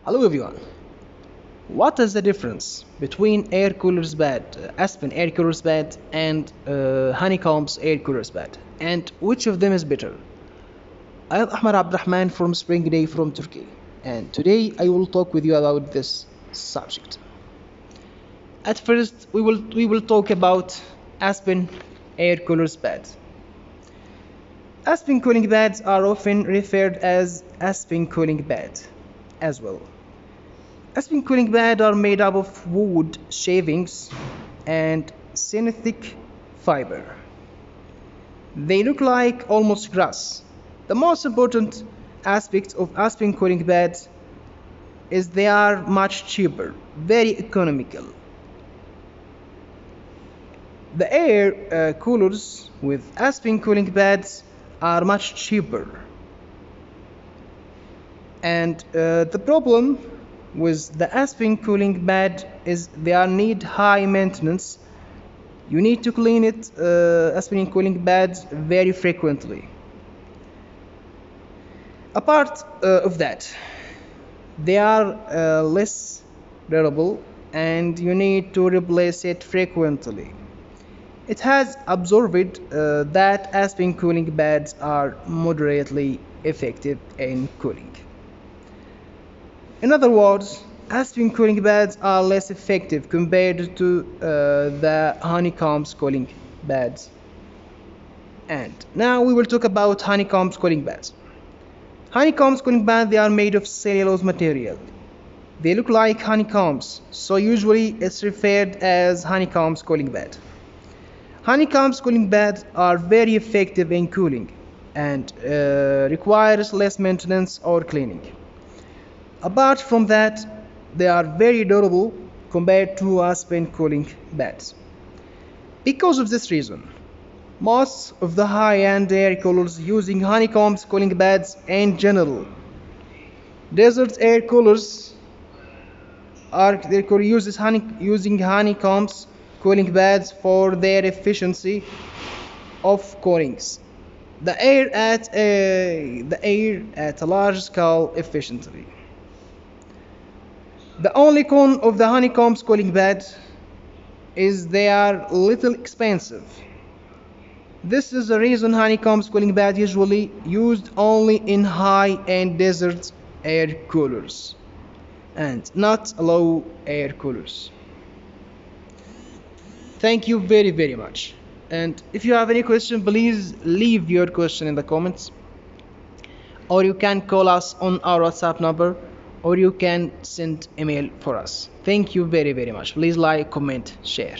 Hello everyone. What is the difference between air coolers bed, Aspen air coolers bed and Honeycombs air coolers bed? And which of them is better? I am Ahmad Abdurrahman from SPRINGDAY from Turkey. And today I will talk with you about this subject. At first we will talk about Aspen air coolers bed. Aspen cooling beds are often referred as Aspen cooling bed as well. Aspen cooling beds are made up of wood shavings and synthetic fiber. They look like almost grass. The most important aspect of Aspen cooling beds is they are much cheaper, very economical. The air coolers with Aspen cooling beds are much cheaper. And the problem with the Aspen cooling bed is they need high maintenance. You need to clean it, Aspen cooling beds, very frequently. Apart of that, they are less durable and you need to replace it frequently. It has observed that Aspen cooling beds are moderately effective in cooling. In other words, Aspen cooling beds are less effective compared to the Honeycombs cooling beds. And now we will talk about Honeycombs cooling beds. Honeycombs cooling beds, they are made of cellulose material. They look like honeycombs, so usually it's referred as Honeycombs cooling bed. Honeycombs cooling beds are very effective in cooling and requires less maintenance or cleaning. Apart from that, they are very durable compared to Aspen cooling beds. Because of this reason, most of the high-end air coolers using Honeycombs cooling beds in general. Desert air coolers using Honeycombs cooling beds for their efficiency of coolings. The air at a large scale efficiently. The only con of the Honeycombs cooling bed is they are little expensive. This is the reason Honeycombs cooling bed usually used only in high-end desert air coolers and not low air coolers. Thank you very much. And if you have any question, please leave your question in the comments, or you can call us on our WhatsApp number, or you can send email for us. Thank you very much. Please like, comment, share.